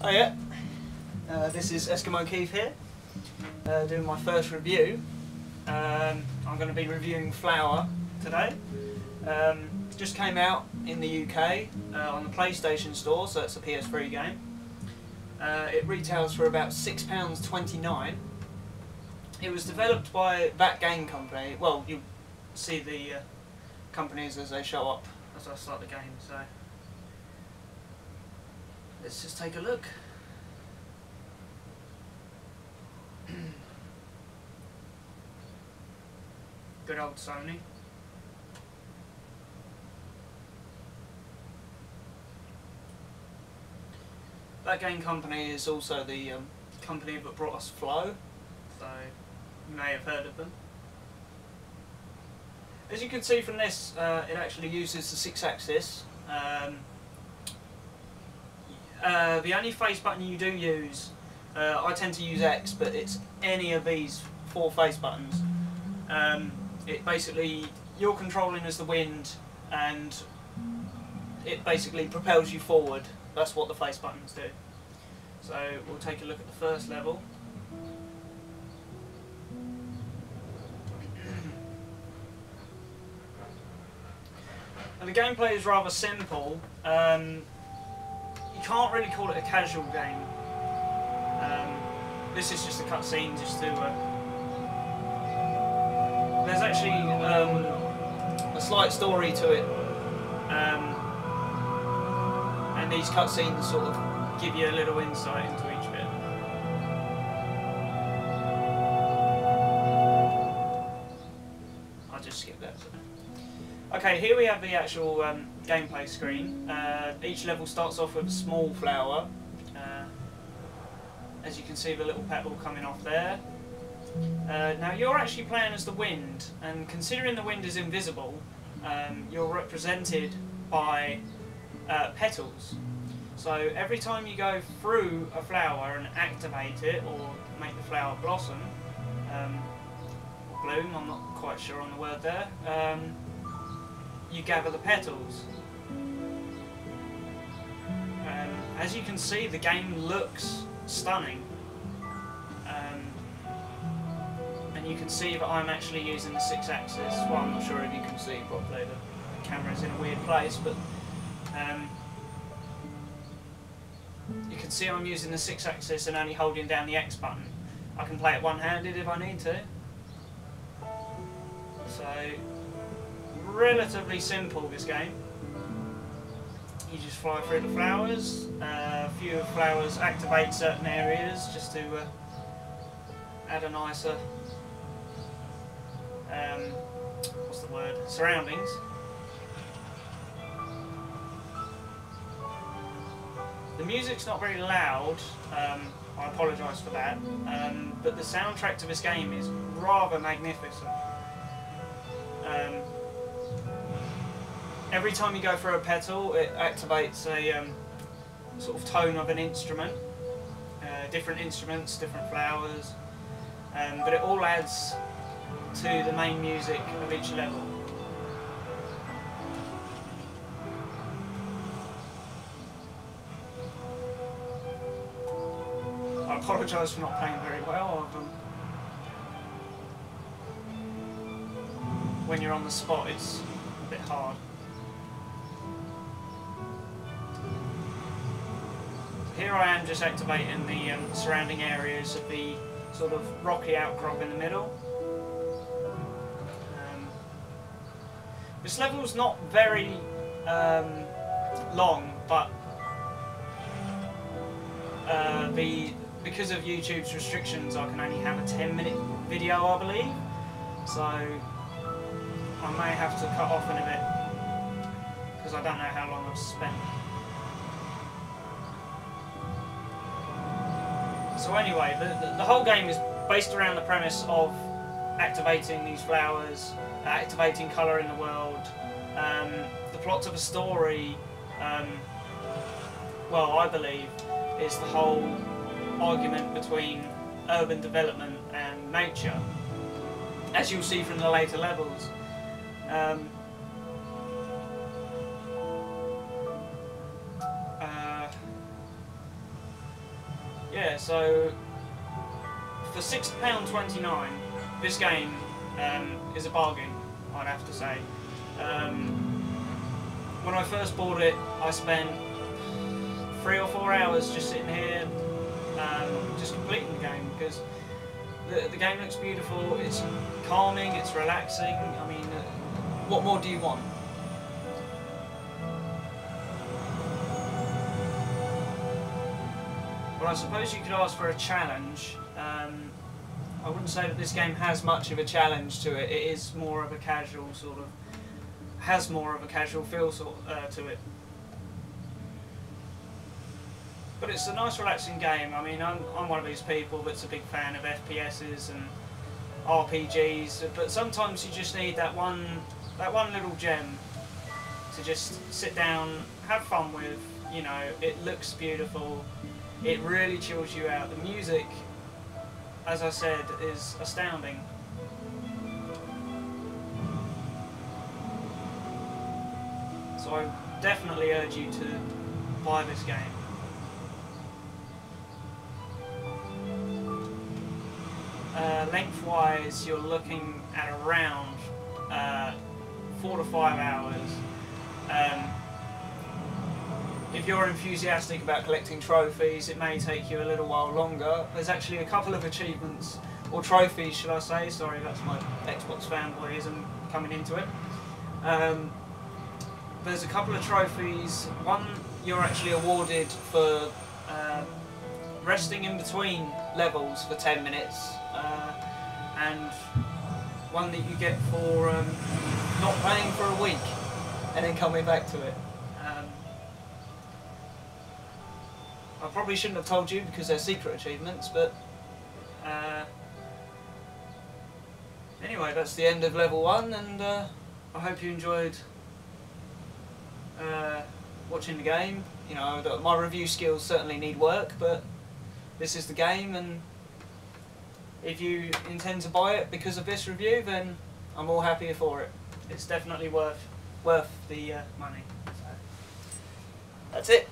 Oh yeah, this is Eskimo Keith here, doing my first review. I'm going to be reviewing Flower today. It just came out in the UK on the PlayStation Store, so it's a PS3 game. It retails for about £6.29. It was developed by that game company. Well, you'll see the companies as they show up as I start the game, so let's just take a look. Good old Sony. That game company is also the company that brought us Flow, so you may have heard of them. As you can see from this, it actually uses the 6-axis. The only face button you do use, I tend to use X, but it's any of these 4 face buttons. It basically, you're controlling as the wind, and it basically propels you forward. That's what the face buttons do. So we'll take a look at the first level. And the gameplay is rather simple. You can't really call it a casual game. This is just a cutscene just to... there's actually a slight story to it. And these cutscenes sort of give you a little insight into each bit. I'll just skip that. Okay, here we have the actual gameplay screen. Each level starts off with a small flower. As you can see, the little petal coming off there. Now you're actually playing as the wind, and considering the wind is invisible, you're represented by petals. So every time you go through a flower and activate it, or make the flower blossom, bloom, I'm not quite sure on the word there, you gather the petals. As you can see, the game looks stunning. And you can see that I'm actually using the 6-axis. Well, I'm not sure if you can see properly, the camera's in a weird place, but you can see I'm using the 6-axis and only holding down the X button. I can play it one-handed if I need to. So, relatively simple, this game. You just fly through the flowers. A few of the flowers activate certain areas just to add a nicer, what's the word, surroundings. The music's not very loud, I apologise for that, but the soundtrack to this game is rather magnificent. Every time you go through a petal, it activates a sort of tone of an instrument. Different instruments, different flowers, but it all adds to the main music of each level. I apologise for not playing very well. When you're on the spot, it's a bit hard. Here I am just activating the surrounding areas of the sort of rocky outcrop in the middle. This level's not very long, but because of YouTube's restrictions, I can only have a 10-minute video, I believe. So I may have to cut off in a bit because I don't know how long I've spent. So anyway, the whole game is based around the premise of activating these flowers, activating colour in the world. The plot of a story, well, I believe, is the whole argument between urban development and nature, as you'll see from the later levels. yeah, so for £6.29, this game is a bargain, I'd have to say. When I first bought it, I spent 3 or 4 hours just sitting here, just completing the game, because the game looks beautiful, it's calming, it's relaxing. I mean, what more do you want? Well, I suppose you could ask for a challenge. I wouldn't say that this game has much of a challenge to it. It is more of a casual sort of, has more of a casual feel to it. But it's a nice relaxing game. I mean, I'm one of these people that's a big fan of FPSs and RPGs, but sometimes you just need that one little gem to just sit down, have fun with. You know, it looks beautiful, it really chills you out. The music, as I said, is astounding. So I definitely urge you to buy this game. Lengthwise, you're looking at around 4 to 5 hours. If you're enthusiastic about collecting trophies, it may take you a little while longer. There's actually a couple of achievements, or trophies should I say, sorry, that's my Xbox fanboyism coming into it. There's a couple of trophies. One you're actually awarded for resting in between levels for 10 minutes, and one that you get for not playing for a week and then coming back to it. I probably shouldn't have told you because they're secret achievements, but anyway, that's the end of level 1, and I hope you enjoyed watching the game. You know, my review skills certainly need work, but this is the game, and if you intend to buy it because of this review, then I'm all happier for it. It's definitely worth the money. So, that's it.